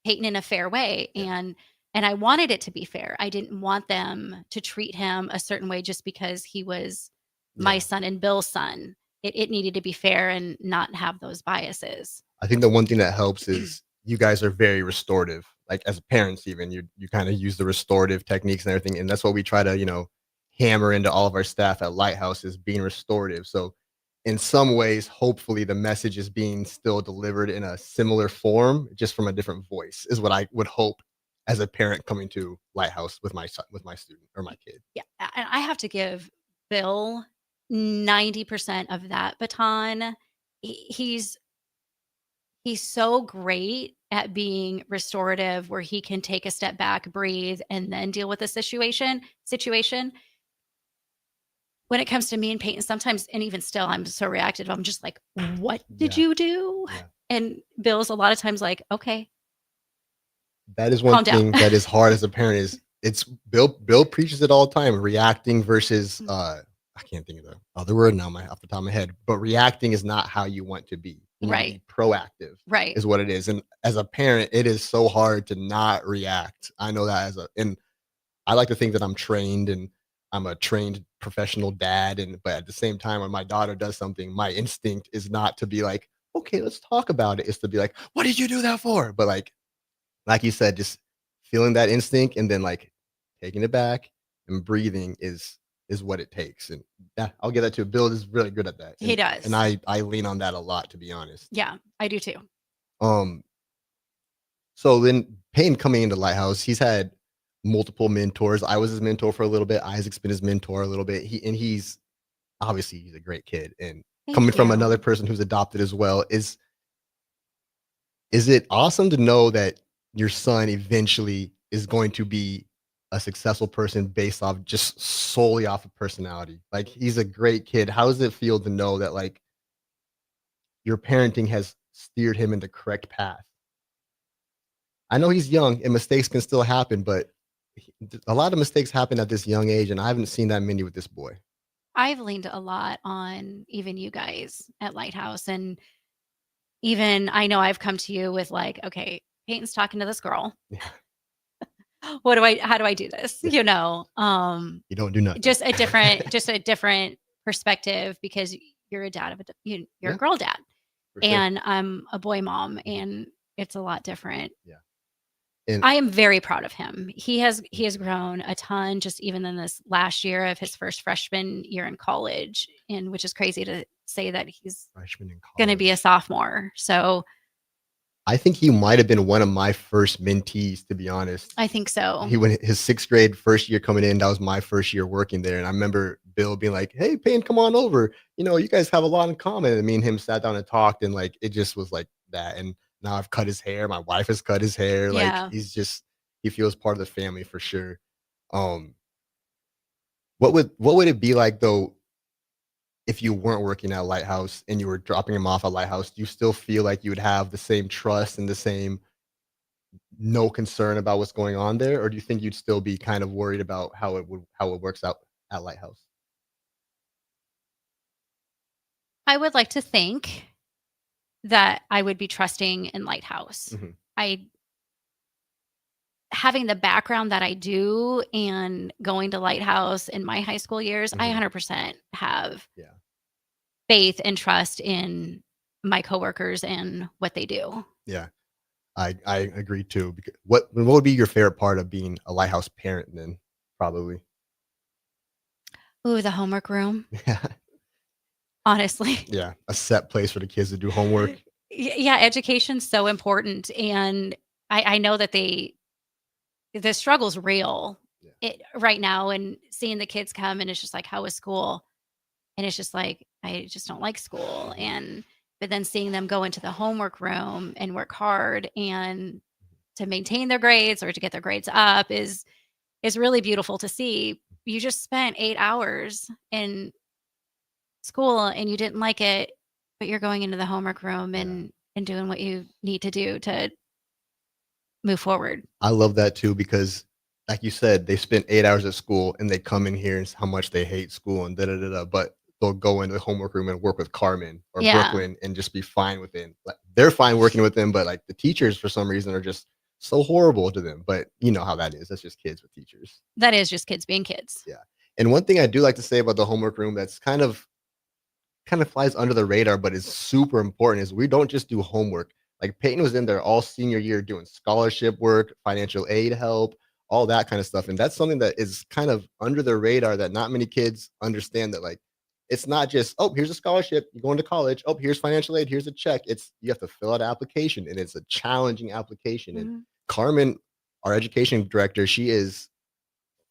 Peyton in a fair way, and I wanted it to be fair. I didn't want them to treat him a certain way just because he was my son and Bill's son. It needed to be fair and not have those biases. I think the one thing that helps is you guys are very restorative. Like as parents, even you kind of use the restorative techniques and everything, and that's what we try to hammer into all of our staff at Lighthouse is being restorative. So in some ways, hopefully the message is being still delivered in a similar form, just from a different voice, is what I would hope as a parent coming to Lighthouse with my son, with my student or my kid. Yeah, and I have to give Bill 90% of that baton. He's so great at being restorative, where he can take a step back, breathe, and then deal with the situation. When it comes to me and Peyton, sometimes, and even still, I'm so reactive. I'm just like, what did you do? And Bill's a lot of times like, okay. That is one Calm down. thing that is hard as a parent is it's Bill preaches it all the time, reacting versus I can't think of the other word now off the top of my head, but reacting is not how you want to be. You need to Right. be proactive. Right. Is what it is. And as a parent, it is so hard to not react. I know that and I like to think that I'm trained and I'm a trained professional dad. But at the same time, when my daughter does something, my instinct is not to be like, okay, let's talk about it. It's to be like, what did you do that for? But like you said, just feeling that instinct and then like taking it back and breathing is what it takes. And yeah, I'll give that to Bill. Is really good at that. He does. And I lean on that a lot, to be honest. Yeah, I do too. So then Payne coming into Lighthouse, he's had multiple mentors. I was his mentor for a little bit. Isaac's been his mentor a little bit. He's obviously he's a great kid. And coming from another person who's adopted as well, is it awesome to know that your son eventually is going to be a successful person based off just solely off of personality? Like, he's a great kid. How does it feel to know that like your parenting has steered him in the correct path? I know he's young and mistakes can still happen, but a lot of mistakes happen at this young age, and I haven't seen that many with this boy. I've leaned a lot on even you guys at Lighthouse, and even I know I've come to you with like, okay, Peyton's talking to this girl. How do I do this? You don't do nothing. Just a different perspective, because you're a dad of you're a girl dad, and I'm a boy mom, and it's a lot different. Yeah. And I am very proud of him. He has grown a ton, just even in this last year of his first freshman year in college, and which is crazy to say that he's going to be a sophomore. So I think he might have been one of my first mentees, to be honest. I think so. He went his 6th grade first year coming in. That was my first year working there. And I remember Bill being like, hey, Payne, come on over. You guys have a lot in common. And me and him sat down and talked, and like, it just was like that. And now I've cut his hair. My wife has cut his hair. Yeah. Like, he feels part of the family for sure. What would it be like though, if you weren't working at Lighthouse and you were dropping him off at Lighthouse? Do you still feel like you would have the same trust and the same no concern about what's going on there? Or do you think you'd still be kind of worried about how it works out at Lighthouse? I would like to think that I would be trusting in Lighthouse. Mm-hmm. Having the background that I do and going to Lighthouse in my high school years, I 100% have faith and trust in my coworkers and what they do. Yeah, I agree too. Because what would be your favorite part of being a Lighthouse parent then? Probably. Ooh, the homework room. Yeah. Honestly. Yeah, a set place for the kids to do homework. Yeah, education's so important, and I know that the struggle's real right now, and seeing the kids come and it's just like, how was school? And it's just like, I just don't like school. And but then seeing them go into the homework room and work hard and to maintain their grades or to get their grades up is really beautiful to see. You just spent 8 hours in school and you didn't like it, but you're going into the homework room and doing what you need to do to move forward. I love that too, because like you said, they spent 8 hours at school and they come in here and how much they hate school and but they'll go into the homework room and work with Carmen or Brooklyn and just be fine with it. Like, they're fine working with them, but like the teachers for some reason are just so horrible to them. But you know how that is. That's just kids with teachers. That is just kids being kids. Yeah. And one thing I do like to say about the homework room that's kind of flies under the radar, but is super important is we don't just do homework. Like Peyton was in there all senior year doing scholarship work, financial aid help, all that kind of stuff. And that's something that is kind of under the radar that not many kids understand, that like, it's not just, oh, here's a scholarship, you're going to college. Oh, here's financial aid, here's a check. You have to fill out an application, and it's a challenging application. And Carmen, our education director, she is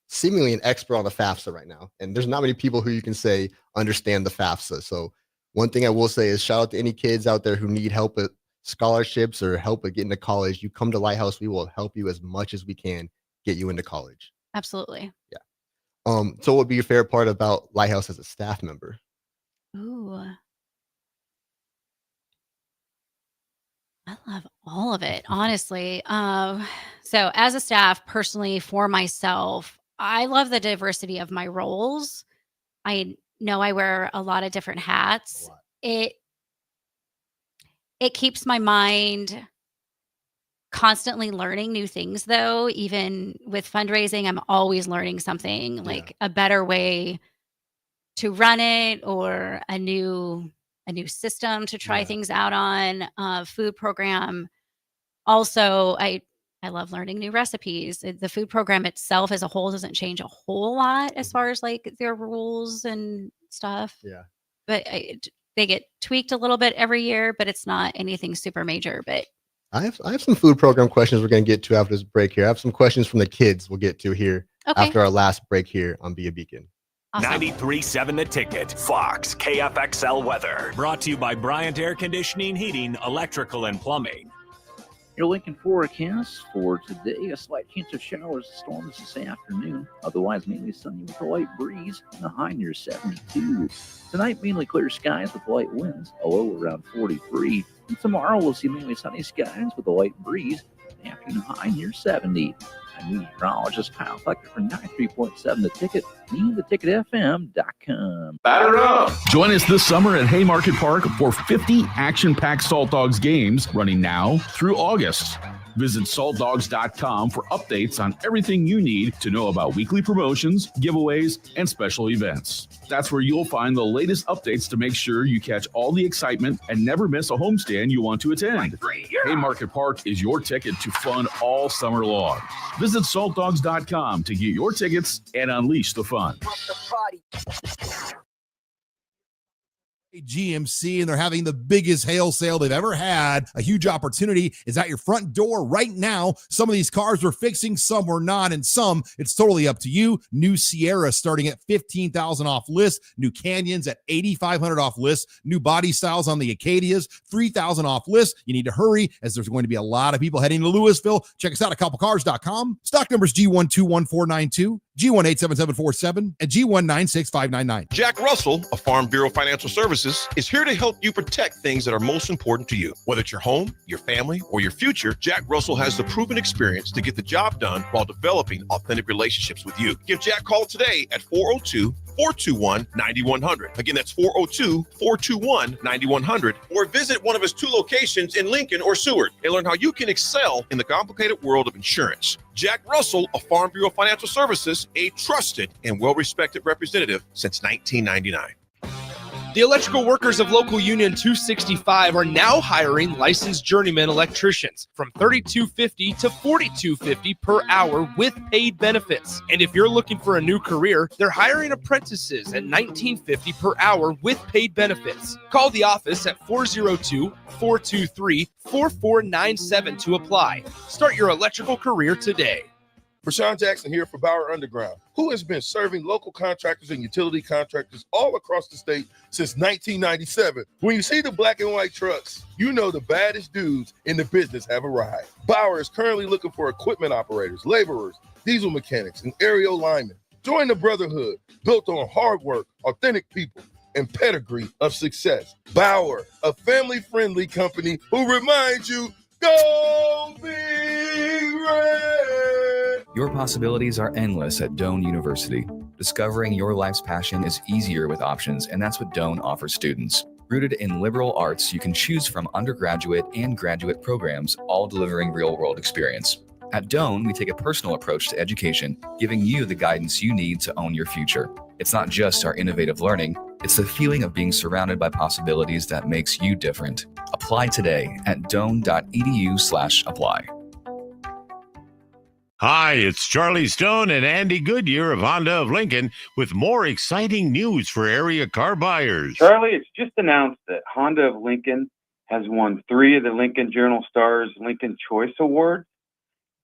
seemingly an expert on the FAFSA right now. And there's not many people who you can say understand the FAFSA. So one thing I will say is shout out to any kids out there who need help with scholarships or help with getting to college. You come to Lighthouse, we will help you as much as we can get you into college. Absolutely. Yeah. So what would be your favorite part about Lighthouse as a staff member? Ooh. I love all of it, honestly. So as a staff, personally, for myself, I love the diversity of my roles. I know I wear a lot of different hats. It keeps my mind constantly learning new things, though. Even with fundraising, I'm always learning something, like a better way to run it or a new system to try things out on. Food program. Also, I love learning new recipes. The food program itself as a whole doesn't change a whole lot as far as like their rules and stuff. Yeah. But they get tweaked a little bit every year, but it's not anything super major. But I have some food program questions we're going to get to after this break here. I have some questions from the kids we'll get to here after our last break here on Be a Beacon. Awesome. 93.7 The Ticket, Fox, KFXL weather. Brought to you by Bryant Air Conditioning, Heating, Electrical, and Plumbing. Your Lincoln forecast for today: a slight chance of showers and storms this afternoon. Otherwise, mainly sunny with a light breeze and a high near 72. Tonight, mainly clear skies with light winds, a low around 43. And tomorrow, we'll see mainly sunny skies with a light breeze, an afternoon high near 70. I'm meteorologist Kyle Flecker for 93.7 The Ticket and theticketfm.com. Batter up! Join us this summer at Haymarket Park for 50 action-packed Salt Dogs games running now through August. Visit saltdogs.com for updates on everything you need to know about weekly promotions, giveaways, and special events. That's where you'll find the latest updates to make sure you catch all the excitement and never miss a homestand you want to attend. Haymarket Park is your ticket to fun all summer long. Visit saltdogs.com to get your tickets and unleash the fun. GMC, and they're having the biggest hail sale they've ever had. A huge opportunity is at your front door right now. Some of these cars we're fixing, some we're not, and some it's totally up to you. New Sierra starting at $15,000 off list. New Canyons at $8,500 off list. New body styles on the Acadias, $3,000 off list. You need to hurry as there's going to be a lot of people heading to Louisville. Check us out at couplecars.com. Stock numbers G121492, G1877747, and G1965999. Jack Russell of Farm Bureau Financial Services is here to help you protect things that are most important to you. Whether it's your home, your family, or your future, Jack Russell has the proven experience to get the job done while developing authentic relationships with you. Give Jack a call today at 402-421-9100. Again, that's 402-421-9100. Or visit one of his 2 locations in Lincoln or Seward and learn how you can excel in the complicated world of insurance. Jack Russell of Farm Bureau Financial Services, a trusted and well-respected representative since 1999. The electrical workers of Local Union 265 are now hiring licensed journeyman electricians from $32.50 to $42.50 per hour with paid benefits. And if you're looking for a new career, they're hiring apprentices at $19.50 per hour with paid benefits. Call the office at 402-423-4497 to apply. Start your electrical career today. Prashawn Jackson here for Bauer Underground, who has been serving local contractors and utility contractors all across the state since 1997. When you see the black and white trucks, you know the baddest dudes in the business have arrived. Bauer is currently looking for equipment operators, laborers, diesel mechanics, and aerial linemen. Join the brotherhood built on hard work, authentic people, and pedigree of success. Bauer, a family-friendly company who reminds you, go Big Red! Your possibilities are endless at Doane University. Discovering your life's passion is easier with options, and that's what Doane offers students. Rooted in liberal arts, you can choose from undergraduate and graduate programs, all delivering real-world experience. At Doane, we take a personal approach to education, giving you the guidance you need to own your future. It's not just our innovative learning, it's the feeling of being surrounded by possibilities that makes you different. Apply today at doane.edu/apply. Hi, it's Charlie Stone and Andy Goodyear of Honda of Lincoln with more exciting news for area car buyers. Charlie, it's just announced that Honda of Lincoln has won 3 of the Lincoln Journal-Star's Lincoln Choice Awards: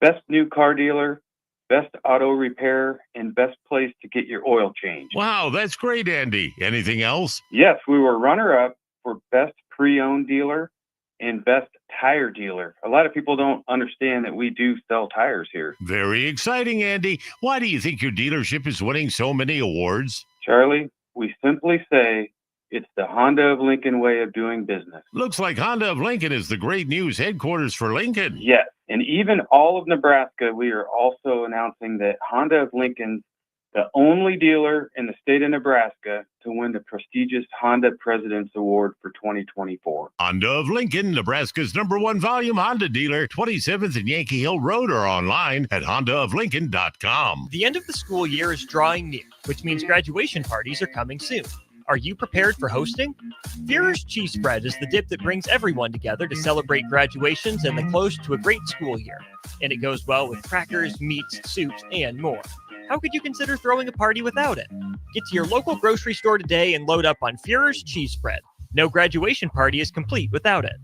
Best New Car Dealer, Best Auto Repair, and Best Place to Get Your Oil Changed. Wow, that's great, Andy. Anything else? Yes, we were runner-up for Best Pre-Owned Dealer and Best Tire Dealer. A lot of people don't understand that we do sell tires here. Very exciting, Andy. Why do you think your dealership is winning so many awards? Charlie, we simply say it's the Honda of Lincoln way of doing business. Looks like Honda of Lincoln is the great news headquarters for Lincoln. Yes, and even all of Nebraska, we are also announcing that Honda of Lincoln's the only dealer in the state of Nebraska to win the prestigious Honda President's Award for 2024. Honda of Lincoln, Nebraska's #1 volume Honda dealer, 27th and Yankee Hill Road, or online at hondaoflincoln.com. The end of the school year is drawing near, which means graduation parties are coming soon. Are you prepared for hosting? Führer's Cheese Spread is the dip that brings everyone together to celebrate graduations and the close to a great school year. And it goes well with crackers, meats, soups, and more. How could you consider throwing a party without it? Get to your local grocery store today and load up on Führer's Cheese Spread. No graduation party is complete without it.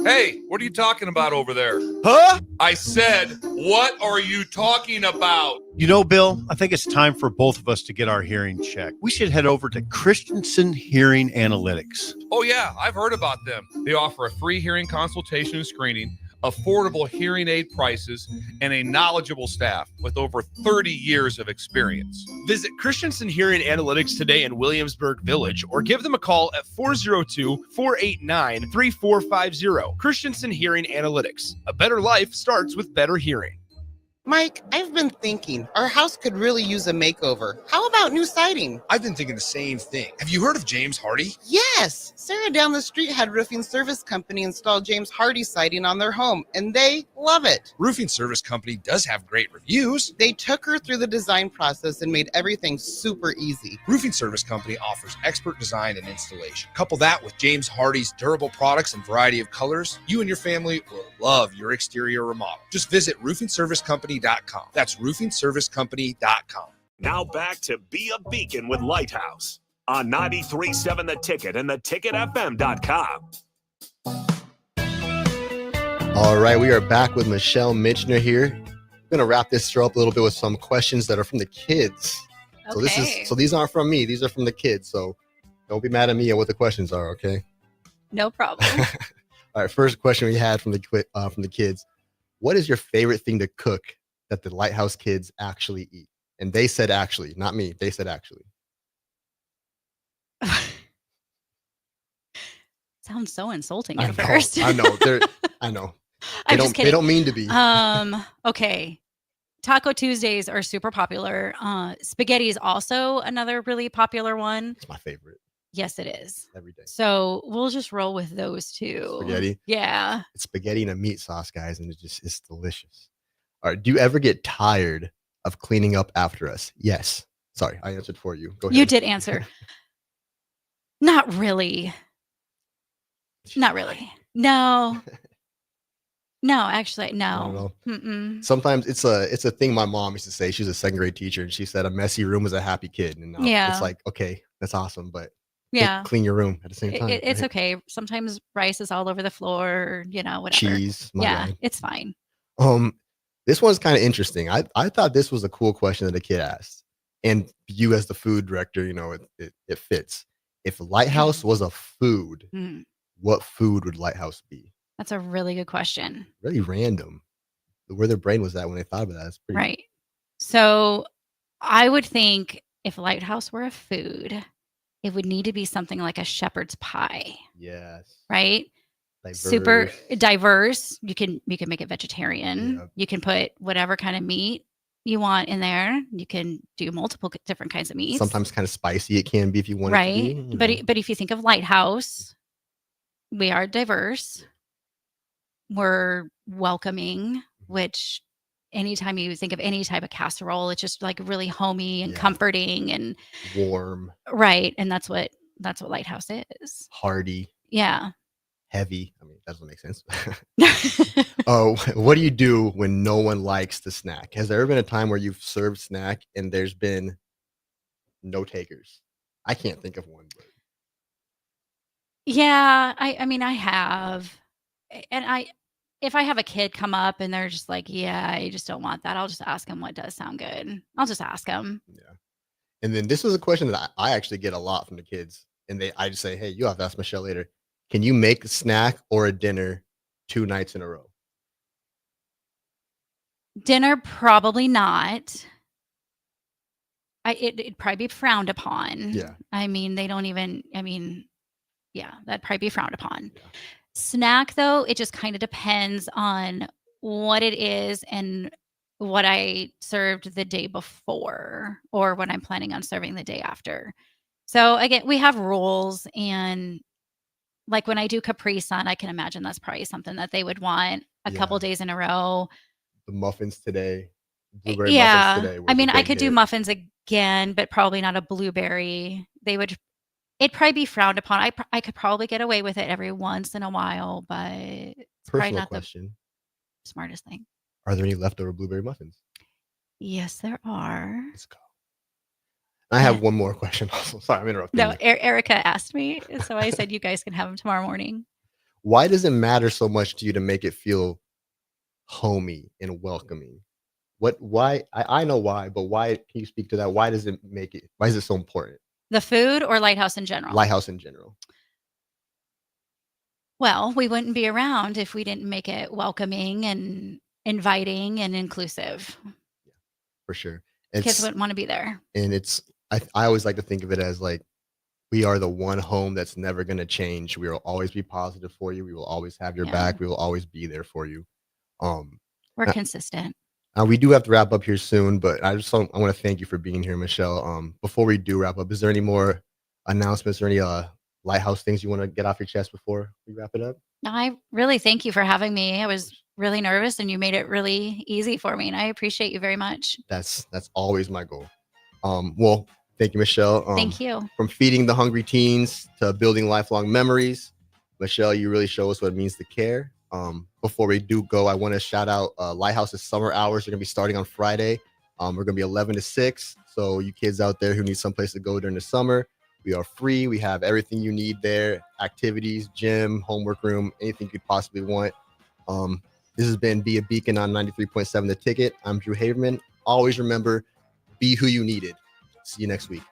Hey, what are you talking about over there? Huh? I said, what are you talking about? You know, Bill, I think it's time for both of us to get our hearing checked. We should head over to Christensen Hearing Analytics. Oh, yeah, I've heard about them. They offer a free hearing consultation and screening, affordable hearing aid prices, and a knowledgeable staff with over 30 years of experience. Visit Christensen Hearing Analytics today in Williamsburg Village or give them a call at 402-489-3450. Christensen Hearing Analytics. A better life starts with better hearing. Mike, I've been thinking our house could really use a makeover. How about new siding? I've been thinking the same thing. Have you heard of James Hardy? Yes! Sarah down the street had Roofing Service Company install James Hardy siding on their home, and they love it. Roofing Service Company does have great reviews. They took her through the design process and made everything super easy. Roofing Service Company offers expert design and installation. Couple that with James Hardy's durable products and variety of colors, you and your family will love your exterior remodel. Just visit roofingservicecompany.com. That's roofingservicecompany.com. Now back to Be a Beacon with Lighthouse on 93.7 The Ticket and theticketfm.com. All right, we are back with Michelle Mitchner here. I'm going to wrap this show up a little bit with some questions that are from the kids. Okay. So these aren't from me, these are from the kids. So don't be mad at me at what the questions are, okay? No problem. All right, first question we had from the kids. What is your favorite thing to cook that the Lighthouse kids actually eat? And they said actually, not me. They said actually. Sounds so insulting at first. I know. I know. I'm just kidding. They don't mean to be. Okay. Taco Tuesdays are super popular. Spaghetti is also another really popular one. It's my favorite. Yes, it is. Every day. So we'll just roll with those two. Spaghetti? Yeah. It's spaghetti and a meat sauce, guys, and it's delicious. All right. Do you ever get tired of cleaning up after us? Yes. Sorry, I answered for you. Go ahead. You did answer. Not really. Not really. No. No, actually, no. Mm-mm. Sometimes it's a thing my mom used to say. She's a second grade teacher, and she said a messy room is a happy kid. And Yeah. it's like, okay, that's awesome, but Yeah. clean your room at the same time. It's right? okay. Sometimes rice is all over the floor, whatever. Cheese, my Yeah, bad. it's fine. This one's kind of interesting. I thought this was a cool question that a kid asked. And you as the food director, it fits. If Lighthouse was a food, what food would Lighthouse be? That's a really good question. Really random. Where their brain was at when they thought about that. That's pretty Right. So I would think if Lighthouse were a food, it would need to be something like a shepherd's pie. Yes. Right? Diverse. Super diverse. You can make it vegetarian. Yep. You can put whatever kind of meat you want in there. You can do multiple different kinds of meats. Sometimes kind of spicy it can be if you want it to be. But if you think of Lighthouse, we are diverse. We're welcoming, which anytime you think of any type of casserole, it's just like really homey and comforting and warm. Right. And that's what Lighthouse is. Hearty. Yeah. Heavy. I mean, that doesn't make sense. Oh, what do you do when no one likes the snack? Has there ever been a time where you've served snack and there's been no takers? I can't think of one. But... Yeah, I mean, I have. And if I have a kid come up and they're just like, yeah, I just don't want that, I'll just ask them what does sound good. I'll just ask them. Yeah. And then this was a question that I actually get a lot from the kids. And I just say, hey, you have to ask Michelle later. Can you make a snack or a dinner 2 nights in a row? Dinner, probably not. It'd probably be frowned upon. Yeah. I mean, yeah, that'd probably be frowned upon. Yeah. Snack, though, it just kind of depends on what it is and what I served the day before or what I'm planning on serving the day after. So again, we have rules, and like when I do Capri Sun, I can imagine that's probably something that they would want a couple days in a row. The muffins today. Blueberry muffins today. I mean, I could do muffins again, but probably not a blueberry. It'd probably be frowned upon. I could probably get away with it every once in a while, but it's probably not question. The smartest thing. Are there any leftover blueberry muffins? Yes, there are. Let's go. I have one more question also. Sorry, I'm interrupting. No, Erica asked me, so I said you guys can have them tomorrow morning. Why does it matter so much to you to make it feel homey and welcoming? Why? I know why, but why? Can you speak to that? Why is it so important? The food or Lighthouse in general? Lighthouse in general. Well, we wouldn't be around if we didn't make it welcoming and inviting and inclusive. Yeah, for sure. Kids wouldn't want to be there. And I always like to think of it as like, we are the one home that's never going to change. We will always be positive for you. We will always have your back. We will always be there for you. We're consistent. We do have to wrap up here soon, but I want to thank you for being here, Michelle. Before we do wrap up, is there any more announcements or any Lighthouse things you want to get off your chest before we wrap it up? I really thank you for having me. I was really nervous and you made it really easy for me, and I appreciate you very much. That's always my goal. Well, thank you, Michelle. Thank you. From feeding the hungry teens to building lifelong memories, Michelle, you really show us what it means to care. Before we do go, I want to shout out Lighthouse's summer hours are going to be starting on Friday. We're going to be 11 to 6. So you kids out there who need someplace to go during the summer, we are free. We have everything you need there: activities, gym, homework room, anything you could possibly want. This has been Be a Beacon on 93.7 The Ticket. I'm Drew Haverman. Always remember, be who you needed. See you next week.